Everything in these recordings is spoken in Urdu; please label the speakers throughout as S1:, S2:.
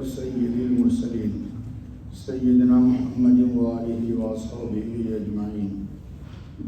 S1: وسيد المرسلين سيدنا محمد وآلہ وصحبہ اجمعین.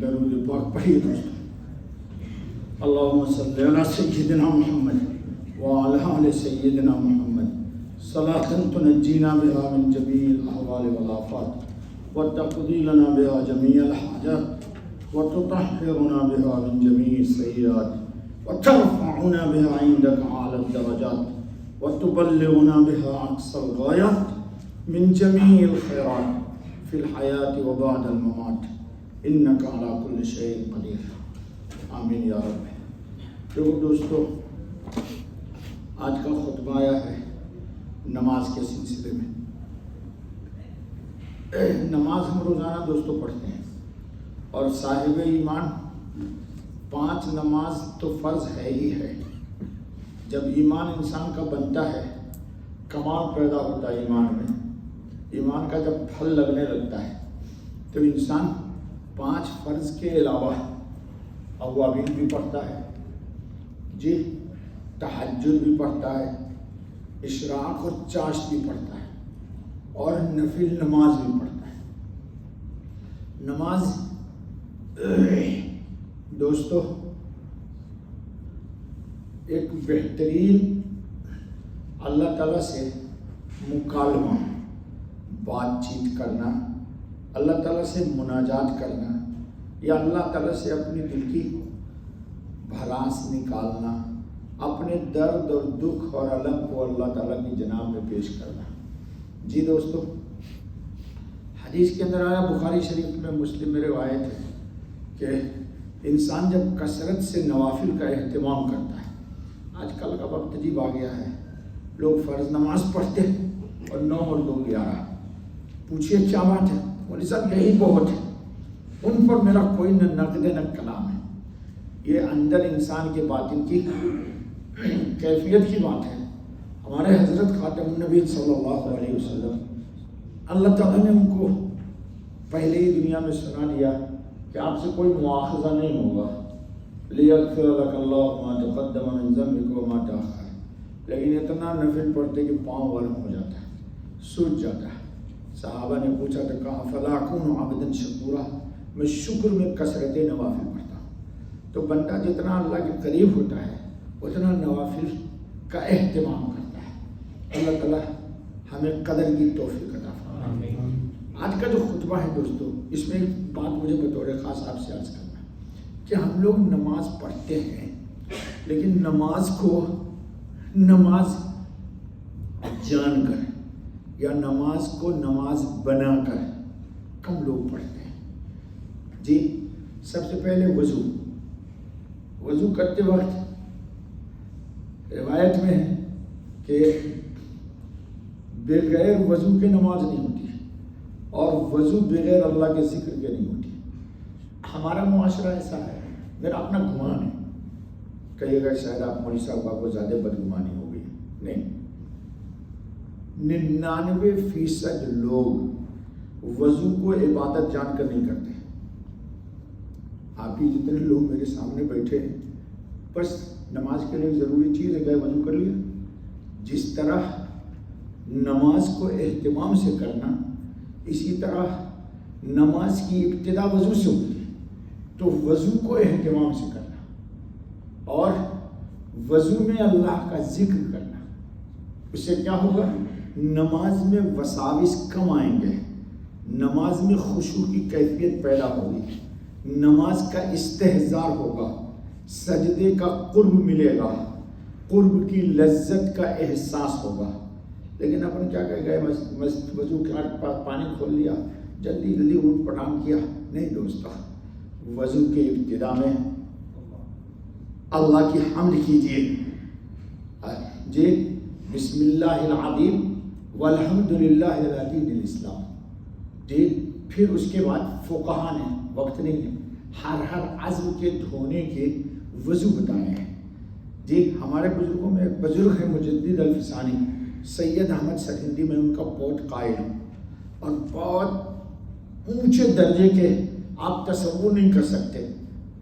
S1: درود پاک پڑھیے دوستو. اللہم صلی علی سیدنا محمد وعلی آل سیدنا محمد صلاة تنجینا بها من جمیع الاحوال والآفات وتقضی لنا بها جمیع الحاجات وتطهرنا بها من جميع السيئات وترفعنا بها عندك أعلى الدرجات وتبلغنا بها أقصى الغايات من جميع الخيرات في الحياة وبعد الممات إنك على كل شيء قدير. آمین یا رب. دیکھو دوستو، آج کا خطبہ آیا ہے نماز کے سلسلے میں. نماز ہم روزانہ دوستو پڑھتے ہیں، اور صاحب ایمان 5 نماز تو فرض ہے ہی ہے. جب ایمان انسان کا بنتا ہے، کمال پیدا ہوتا ہے ایمان میں، ایمان کا جب پھل لگنے لگتا ہے تو انسان 5 فرض کے علاوہ اوابین بھی پڑھتا ہے، جی تہجد بھی پڑھتا ہے، اشراق اور چاشت بھی پڑھتا ہے، اور نفل نماز بھی پڑھتا ہے. نماز دوستو ایک بہترین اللہ تعالیٰ سے مکالمہ، بات چیت کرنا، اللہ تعالیٰ سے مناجات کرنا، یا اللہ تعالیٰ سے اپنی دل کی بھراس نکالنا، اپنے درد اور دکھ اور الم کو اللہ تعالیٰ کی جناب میں پیش کرنا. جی دوستو، حدیث کے اندر آیا، بخاری شریف میں، مسلم میں روایت ہے کہ انسان جب کثرت سے نوافل کا اہتمام کرتا ہے. آج کل کا وقت عجیب آ گیا ہے، لوگ فرض نماز پڑھتے ہیں اور 9 اور 2 11. پوچھئے کیا بات ہے؟ بولے صاحب یہی بہت ہے، ان پر میرا کوئی نہ نقد نہ کلام ہے. یہ اندر انسان کے باطن کی کیفیت کی بات ہے. ہمارے حضرت خاتم النبی صلی اللہ علیہ وسلم، اللہ تعالیٰ نے ان کو پہلے ہی دنیا میں سنا دیا کہ آپ سے کوئی مواخذہ نہیں ہوگا، لِيَغْفِرَ لَكَ اللَّهُ مَا تَقَدَّمَ مِن ذَنبِكَ وَمَا تَأَخَّرَ. لیکن اتنا نفل پڑھتے کہ پاؤں ورم ہو جاتا ہے، سوج جاتا ہے. صحابہ نے پوچھا تو کہا فَلَا أَكُونُ عَبْدًا شَكُورًا، میں شکر میں کثرت نوافل پڑھتا ہوں. تو بندہ جتنا اللہ کے قریب ہوتا ہے اتنا نوافل کا اہتمام کرتا ہے. اللہ تعالیٰ ہمیں قدر کی توفیق عطا فرمائے. آج کا جو خطبہ ہے دوستو، اس میں ایک بات مجھے بطور خاص آپ سے عرض کرنا ہے کہ ہم لوگ نماز پڑھتے ہیں، لیکن نماز جان کر یا نماز کو نماز بنا کر کم لوگ پڑھتے ہیں. جی سب سے پہلے وضو کرتے وقت روایت میں ہے کہ بغیر وضو کے نماز نہیں ہوتی، اور وضو بغیر اللہ کے ذکر کے نہیں ہوتی. ہمارا معاشرہ ایسا ہے، میرا اپنا گمان ہے، کہیے گا شاید آپ مولوی صاحب کو زیادہ بدگمانی ہو گئی. نہیں، 99% لوگ وضو کو عبادت جان کر نہیں کرتے. آپ ہی جتنے لوگ میرے سامنے بیٹھے ہیں، بس نماز کے لیے ضروری چیز ہے، گئے وضو کر لیا. جس طرح نماز کو اہتمام سے کرنا، اسی طرح نماز کی ابتدا وضو سے ہوتی ہے. تو وضو کو اہتمام سے کرنا اور وضو میں اللہ کا ذکر کرنا، اس سے کیا ہوگا؟ نماز میں وساوس کم آئیں گے، نماز میں خشوع کی کیفیت پیدا ہوگی، نماز کا استحضار ہوگا، سجدے کا قرب ملے گا، قرب کی لذت کا احساس ہوگا. لیکن اپن کیا کہہ گئے، وضو کا پانی کھول لیا، جلدی جلدی اٹھ پٹانگ کیا. نہیں دوستو، وضو کے ابتدا میں اللہ کی حمد کیجیے. جی بسم اللہ العظیم والحمد للہ علی دین الاسلام. جی پھر اس کے بعد فقہا نے، وقت نہیں ہے، ہر عضو کے دھونے کے وضو بتائے ہیں. جی ہمارے بزرگوں میں ایک بزرگ ہے مجدد الفسانی، سید احمد سکندی، میں ان کا بہت قائل ہوں، اور بہت اونچے درجے کے، آپ تصور نہیں کر سکتے،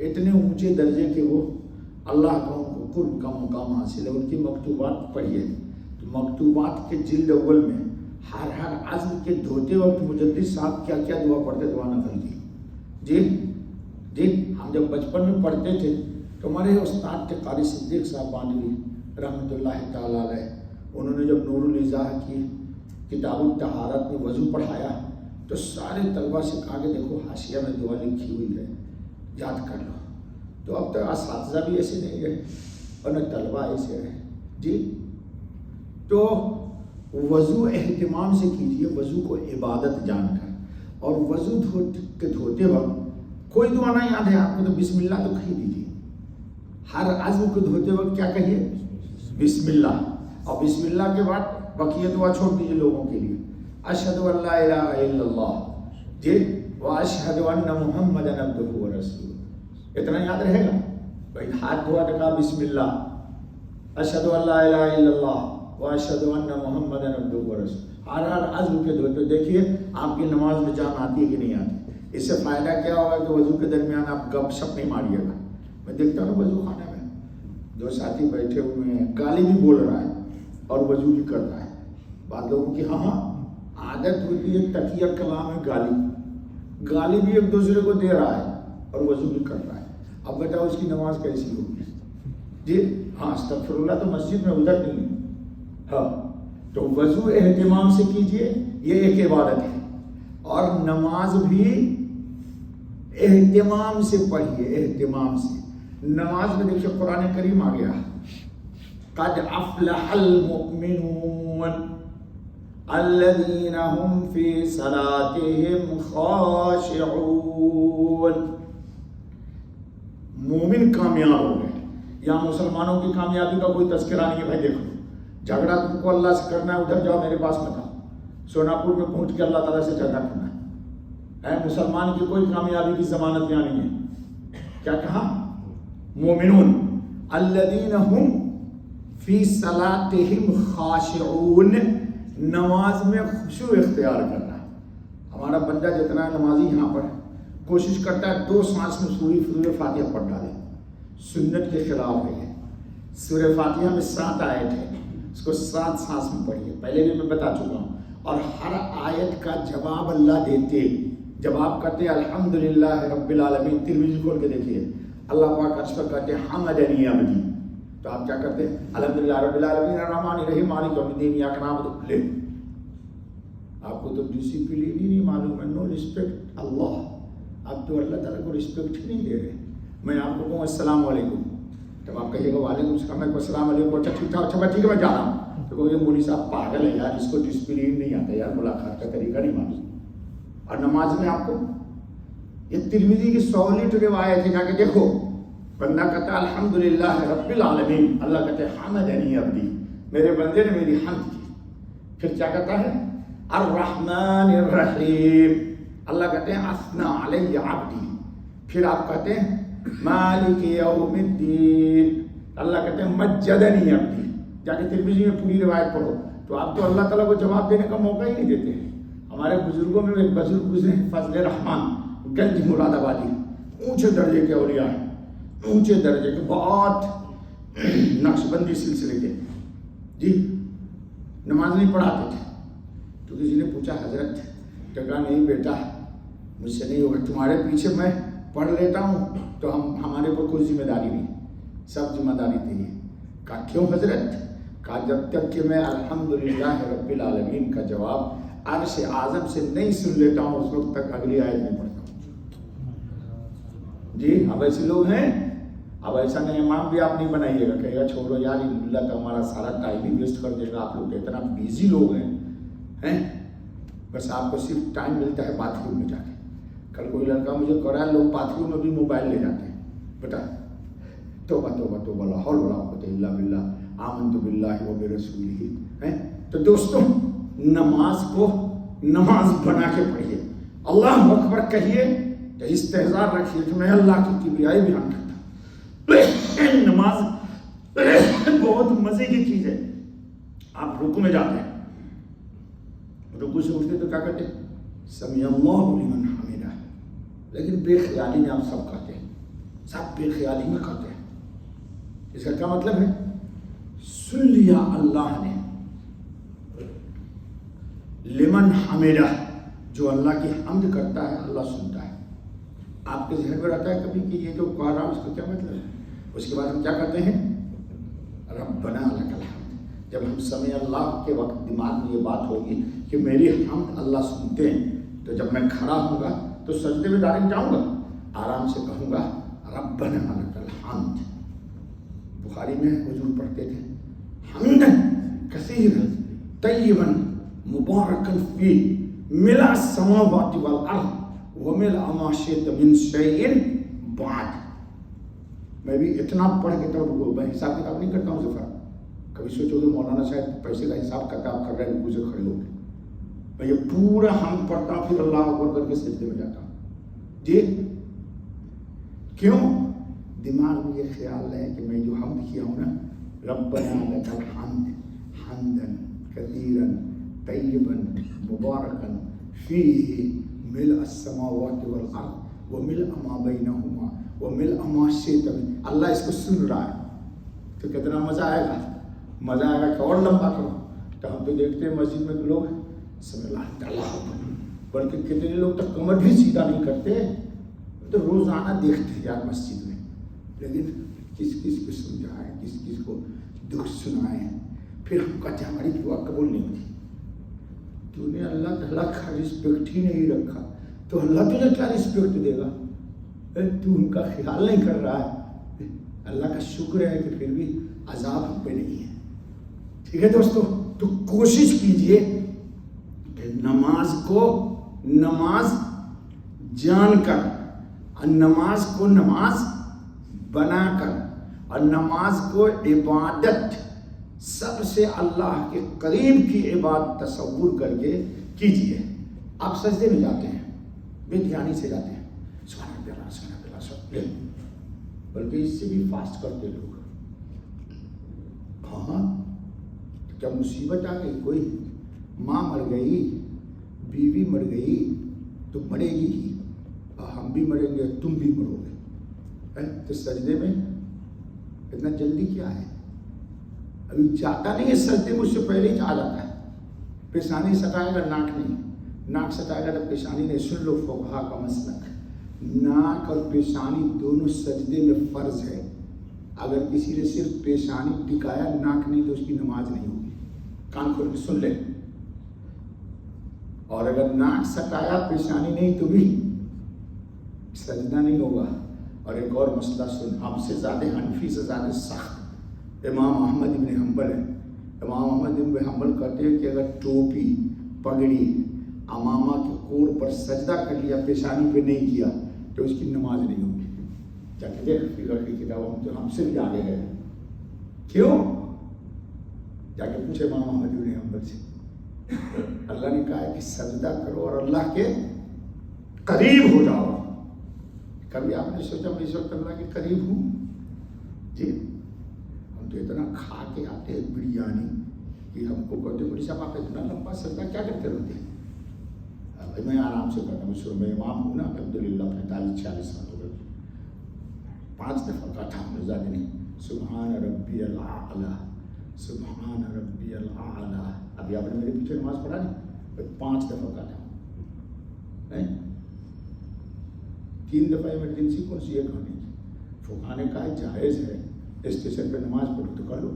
S1: اتنے اونچے درجے کے وہ اللہ کا ان کو قرب کا مقام حاصل ہے. ان کی مکتوبات پڑھیے تو مکتوبات کے جلد اول میں ہر عزم کے دھوتے وقت مجدد صاحب کیا کیا دعا پڑھتے، دعا نقل کی۔ جی ہم جب بچپن میں پڑھتے تھے تو ہمارے استاد تھے قاری صدیق صاحب باندھوی رحمۃ اللہ تعالیٰ علیہ، انہوں نے جب نور الازاح کی کتاب الطہارت میں وضو پڑھایا تو سارے طلبہ سے کہا کہ دیکھو حاشیہ میں دعا لکھی ہوئی ہے، یاد کر لو۔ تو اب تک اساتذہ بھی ایسے نہیں رہے اور نہ طلبہ ایسے رہے۔ جی تو وضو اہتمام سے کیجیے، وضو کو عبادت جان کر، اور وضو دھوتے وقت کوئی دعا نہ یاد ہے آپ کو تو بسم اللہ تو کہہ دیجیے۔ ہر عزم کو دھوتے وقت کیا کہیے؟ بسم اللہ، اور بسم اللہ کے بعد بقیہ دعا چھوڑ دیجیے لوگوں کے لیے۔ اشہد ان لا الہ الا اللہ جی واشہد ان محمد عبدہ ورسولہ، اتنا یاد رہے گا بھائی۔ ہاتھ دھوا تو کہا بسم اللہ، اشہد ان لا الہ الا اللہ واشہد ان محمد عبدہ ورسولہ، ہر عزم کے دھوتے۔ دیکھیے آپ کی نماز میں جان آتی ہے کہ نہیں آتی؟ اس سے فائدہ کیا ہوگا کہ وضو کے درمیان آپ گپ شپ نہیں ماریے گا۔ میں دیکھتا ہوں وضو خانے میں دو ساتھی بیٹھے ہوئے ہیں، گالی بھی بول رہا ہے اور وضو بھی کر رہا ہے۔ بعض لوگوں کی ہاں عادت ہوتی ہے تقیہ کلام ہے، گالی بھی ایک دوسرے کو دے رہا ہے اور وضو بھی کر رہا ہے۔ اب بتاؤ اس کی نماز کیسی ہوگی؟ جی ہاں استغفر اللہ تو مسجد میں ادھر نہیں ہے۔ ہاں تو وضو اہتمام سے کیجئے، یہ ایک عبادت ہے، اور نماز بھی اہتمام سے پڑھیے، اہتمام سے۔ نماز میں دیکھیے قرآن کریم آ گیا، قد افلح المؤمنون الذین هم فی صلاتهم خاشعون۔ مومن کامیاب ہو گئے۔ یہاں مسلمانوں کی کامیابی کا کوئی تذکرہ نہیں ہے بھائی۔ دیکھو جھگڑا تم کو اللہ سے کرنا ہے، ادھر جاؤ میرے پاس مت آؤ، سوناپور میں پہنچ کے اللہ تعالیٰ سے جھگڑا کرنا ہے۔ مسلمان کی کوئی کامیابی کی ضمانت یہاں نہیں ہے۔ کیا کہا؟ مومنون الذین هم فی صلاتهم خاشعون، نماز میں خشوع اختیار کرنا ہے۔ ہمارا بندہ جتنا نمازی یہاں پر کوشش کرتا ہے 2 سانس میں سورہ فاتحہ پڑھ ڈالے، سنت کے خلاف ہے یہ۔ سورہ فاتحہ میں 7 آیت ہے، اس کو 7 سانس میں پڑھیے، پہلے بھی میں بتا چکا ہوں۔ اور ہر آیت کا جواب اللہ دیتے، جب آپ کہتے ہیں الحمدللہ رب العالمین، ترمذی کھول کے دیکھیے، اللہ پاک عرش پر کہتے ہیں حمدنی عبدی، تو آپ کیا کرتے ہیں؟ الحمدللہ رب العالمین الرحمن الرحیم مالک یوم الدین ایاک نعبد لے۔ آپ کو تو ڈسپلن ہی نہیں معلوم ہے، نو رسپیکٹ اللہ، آپ تو اللہ تعالیٰ کو رسپیکٹ ہی نہیں دے رہے۔ میں آپ کو کہوں السلام علیکم، جب آپ کہیے گا وعلیکم السلام، میں السلام علیکم، اچھا ٹھیک تھا، اچھا ٹھیک ہے میں جا رہا ہوں، تو کہو یہ مولوی صاحب پاگل ہے یار، اس کو ڈسپلن نہیں آتا یار، ملاقات کا طریقہ نہیں معلوم۔ اور نماز میں آپ کو یہ ترمذی کی 100 روایت ہے، جا کے دیکھو، بندہ کہتا ہے الحمدللہ رب العالمین، اللہ کہتے ہیں حمدنی عبدی، میرے بندے نے میری حمد کی۔ پھر کیا کہتا ہے؟ الرحمن الرحیم، اللہ کہتے ہیں اثنا علی عبدی۔ پھر آپ کہتے ہیں مالک یوم الدین، اللہ کہتے ہیں مجدنی عبدی۔ جا کے ترمذی میں پوری روایت پڑھو، تو آپ تو اللہ تعالیٰ کو جواب دینے کا موقع ہی نہیں دیتے ہیں۔ ہمارے بزرگوں میں ایک بزرگ گزرے ہیں فضل رحمان گنج مراد آبادی، اونچے درجے کے اولیاء ہیں، اونچے درجے کے، بہت نقش بندی سلسلے کے جی، نماز نہیں پڑھاتے تھے۔ تو کسی نے پوچھا حضرت، تو کہا نہیں بیٹا مجھ سے نہیں ہوگا، تمہارے پیچھے میں پڑھ لیتا ہوں تو ہمارے پر کوئی ذمہ داری نہیں، سب ذمہ داری تیری۔ کہا کیوں حضرت؟ کہا جب تک کہ میں الحمدللہ رب العالمین کا جواب عرش اعظم سے نہیں سن لیتا ہوں، اس وقت تک اگلی آیت نہیں پڑھتا ہوں۔ جی اب ایسے لوگ ہیں، اب ایسا نہیں، امام بھی آپ نہیں بنائیے گا، کہے گا چھوڑو یار اللہ تو ہمارا سارا ٹائم ہی ویسٹ کر دے گا، آپ لوگ اتنا بیزی لوگ ہیں، بس آپ کو صرف ٹائم ملتا ہے باتھ روم میں جا کے۔ کل کوئی لڑکا مجھے کہہ رہا ہے لوگ باتھ روم میں بھی موبائل لے جاتے ہیں، بیٹا توبہ توبہ توبہ لا حول ولا قوۃ الا باللہ آمنت باللہ و برسولہ۔ تو دوستوں نماز کو نماز بنا کے پڑھیے، اللہ اکبر کہیے تو استحضار رکھیے کہ میں اللہ کی کبریائی بیان کرتا ہوں۔ نماز بہت مزے کی چیز ہے۔ آپ رکوع میں جاتے ہیں، رکوع سے اٹھتے تو کیا کہتے ہیں؟ سمیع اللہ لمن حمدہ، لیکن بے خیالی میں آپ سب کہتے ہیں، سب بے خیالی میں کہتے ہیں۔ اس کا کیا مطلب ہے؟ سن لیا اللہ نے لمن حمدہ، جو اللہ کی حمد کرتا ہے اللہ سنتا ہے۔ آپ کے ذہن میں رہتا ہے کبھی کہ یہ جو کہہ رہا ہوں اس کا کیا مطلب ہے؟ اس کے بعد ہم کیا کرتے ہیں؟ ربنا لک الحمد۔ جب ہم سمع اللہ کے وقت دماغ میں یہ بات ہوگی کہ میری حمد اللہ سنتے ہیں، تو جب میں کھڑا ہوں گا تو سجدے میں ڈائریکٹ جاؤں گا، آرام سے کہوں گا ربنا لک الحمد۔ بخاری میں حضور پڑھتے تھے حمدا کثیرا طیبا مبارکا فیہ ملء السماوات والارض وملء ما شئت من شیء بعد۔ میں بھی اتنا پڑھ کے تب میں حساب کتاب نہیں کرتا ہوں ظفر۔ کبھی سوچو کہ مولانا صاحب پیسے کا حساب کتاب کر رہے ہیں، مجھے کھڑے ہو گئے، میں یہ پورا حمد پڑھتا ہوں، پھر اللہ اکبر کر کے سجدے میں جاتا ہوں۔ جی کیوں؟ دماغ میں یہ خیال ہے کہ میں جو حمد کیا ہوں نا، ربنا لک الحمد حمدا کثیرا طیبا مبارکا فیہ ملء السماوات والارض وملء ما بینہما وملء ما شئت من۔ اللہ اس کو سن رہا ہے تو کتنا مزہ آئے گا، مزہ آئے گا کہ اور لمبا کرو۔ تو ہم تو دیکھتے ہیں مسجد میں لوگ سمجھ اللہ تعالیٰ، بلکہ کتنے لوگ تو کمر بھی سیدھا نہیں کرتے، تو روزانہ دیکھتے ہیں یار مسجد میں، لیکن کس کس کو سمجھائیں، کس کس کو دکھ سنائیں، پھر ہم کہتے ہیں ہماری دعا قبول نہیں ہوتی۔ تو نے اللہ تعالیٰ کا رسپیکٹ ہی نہیں رکھا تو اللہ تجھے کیا رسپیکٹ دے گا؟ تو ان کا خیال نہیں کر رہا ہے۔ اللہ کا شکر ہے کہ پھر بھی عذاب ہم پہ نہیں ہے۔ ٹھیک ہے دوستو، تو کوشش کیجئے کہ نماز کو نماز جان کر، اور نماز کو نماز بنا کر، اور نماز کو عبادت سب سے اللہ کے قریب کی عبادت تصور کر کے کیجئے۔ آپ سجدے میں جاتے ہیں، بے دھیانی سے جاتے ہیں، سبحان اللہ سبحان اللہ سبحان اللہ، بلکہ اس سے بھی فاسٹ کرتے لوگ۔ ہاں، کیا مصیبت آ گئی، کوئی ماں مر گئی، بیوی مر گئی تو مرے گی ہی، ہم بھی مریں گے تم بھی مرو گے، تو سجدے میں اتنا جلدی کیا ہے؟ ابھی جاتا نہیں ہے سجدے میں، اس سے پہلے ہی آ جاتا ہے۔ پیشانی سٹائے گا، ناک نہیں، ناک سٹائے گا تو پیشانی نہیں۔ سن لو فقہا کا مسلک، ناک اور پیشانی دونوں سجدے میں فرض ہے۔ اگر کسی نے صرف پیشانی ٹکایا، ناک نہیں، تو اس کی نماز نہیں ہوگی۔ کان کھول کے سن لے۔ اور اگر ناک سٹایا پیشانی نہیں تو بھی سجدہ نہیں ہوگا۔ اور ایک اور مسئلہ سن، ہم سے زیادہ حنفی سے زیادہ سخت امام احمد ابن حنبل ہے۔ امام احمد ابن حنبل کہتے ہیں کہ اگر ٹوپی، پگڑی، امامہ کے کور پر سجدہ کر لیا، پیشانی پہ نہیں کیا، تو اس کی نماز نہیں ہوگی۔ کیا کہتے ہیں فقہ کی کتاب ہم سے بھی آگے گئے، کیوں؟ جا کے پوچھے امام احمد ابن حنبل سے۔ اللہ نے کہا ہے کہ سجدہ کرو اور اللہ کے قریب ہو جاؤ۔ کبھی آپ نے سوچا میں اس وقت اللہ کے قریب ہوں؟ جی ہم تو اتنا کھا کے آتے ہیں بریانی کہ ہم کو کہتے مجھے صاحب آپ اتنا لمبا سجدہ کیا کرتے رہتے ہیں؟ میں آرام سے کرتا ہوں، شروع میں امام ہوں نا، الحمدللہ 45-46 سال ہو گئے، 5 دفعہ کہا تھا، زیادہ نہیں، سبحان ربی الاعلیٰ سبحان ربی الاعلیٰ۔ ابھی آپ نے میرے پیچھے نماز پڑھا نہیں، 5 دفعہ کہا تھا، نہیں 3 دفعہ ایمرجنسی کون سی ہے کہانی کی؟ فقہا نے کہا جائز ہے، اسٹیشن پہ نماز پڑھو تو کر لو،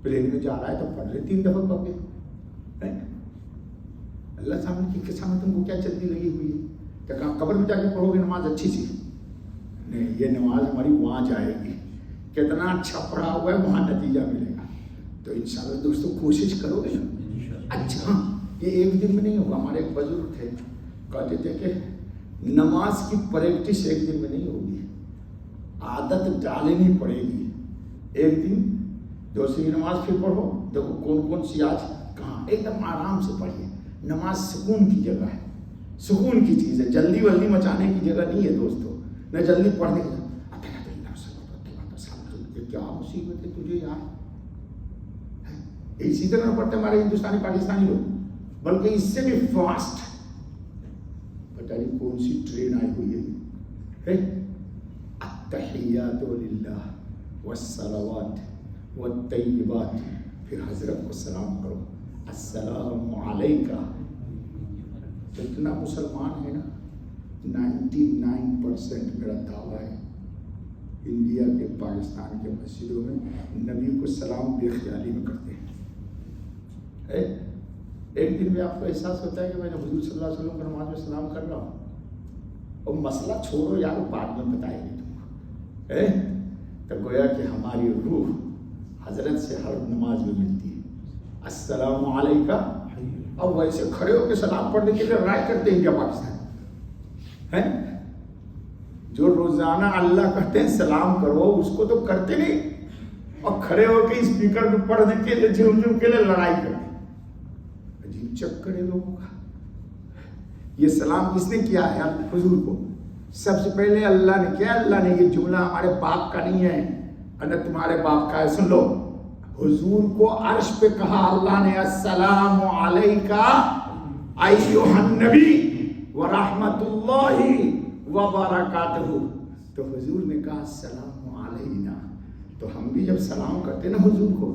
S1: پلین میں جا رہا ہے تو پڑھ لے 3 دفعہ پڑھ کے۔ اللہ صاحب کی قسم تم کو کیا چلتی لگی ہوئی ہے؟ کیا کہا قبر میں جا کے پڑھو گے نماز اچھی سی؟ نہیں، یہ نماز ہماری وہاں جائے گی، کتنا اچھا پڑھا ہوا ہے وہاں نتیجہ ملے گا۔ تو انشاءاللہ دوستو کوشش کرو گے۔ اچھا یہ ایک دن میں نہیں ہوگا۔ ہمارے ایک بزرگ تھے کہتے تھے کہ نماز کی پریکٹس ایک دن میں نہیں ہوگی، عادت ڈالنی پڑے گی۔ ایک دن دوسری نماز پھر پڑھو، دیکھو کون کون سی آج کہاں، ایک دم آرام سے پڑھیے۔ نماز سکون کی جگہ ہے، سکون کی چیز ہے، جلدی ولدی مچانے کی جگہ نہیں ہے دوستو، نہ جلدی پڑھنے کی جگہ۔ کیا مصیبت ہے تجھے یار، اسی طرح پڑھتے ہمارے ہندوستانی پاکستانی لوگ، بلکہ اس سے بھی فاسٹ۔ پتہ نہیں کون سی ٹرین آئی ہوئی ہے، التحیات للہ والصلوات والطیبات، پھر حضرت کو سلام کرو، السلام علیکہ. اتنا مسلمان ہے نا, 99% میرا دعویٰ ہے انڈیا کے, پاکستان کے مسجدوں میں نبی کو سلام بے خیالی میں کرتے ہیں. ایک دن میں آپ کو احساس ہوتا ہے کہ میں نے حضور صلی اللہ علیہ وسلم کی نماز میں سلام کر رہا ہوں, اور مسئلہ چھوڑو یار, بعد میں بتائیں گے تم کو. تو گویا کہ ہماری روح حضرت سے ہر نماز میں ملتی ہے. السلام علیکہ. اب ویسے کھڑے ہو کے سلام پڑھنے کے لیے رائے کرتے ہیں انڈیا پاکستان ہے, جو روزانہ اللہ کہتے ہیں سلام کرو اس کو تو کرتے نہیں, اور کھڑے ہو کے اسپیکر پہ پڑھنے کے لیے جھوم جھوم کے لیے لڑائی کرتے. عجیب چکر ہے لوگوں کا. یہ سلام کس نے کیا ہے حضور کو؟ سب سے پہلے اللہ نے کیا. اللہ نے, یہ جملہ ہمارے باپ کا نہیں ہے, نہ تمہارے باپ کا ہے. سن لو, حضور کو عرش پہ کہا اللہ نے السلام علیکہ ایھا النبی ورحمۃ اللہ وبرکاتہ. تو حضور نے کہا السلام علینا. تو ہم بھی جب سلام کرتے ہیں نا حضور کو,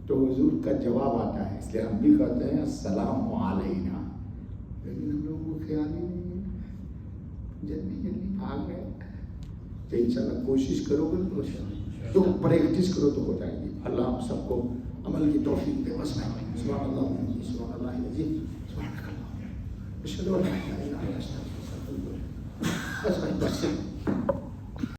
S1: تو حضور کا جواب آتا ہے, اس لیے ہم بھی کہتے ہیں السلام علینا. لیکن ہم لوگوں کو خیال ہی نہیں ہے, جلدی بھاگ گئے. تو انشاءاللہ کوشش کرو گے تو پریکٹس کرو تو ہو جائے گی. اللہ ہم سب کو عمل کی توفیق دے. بس سبحان اللہ سبحان اللہ العظیم سبحانک اللہم اشہد ان لا الہ الا انت استغفرک. بس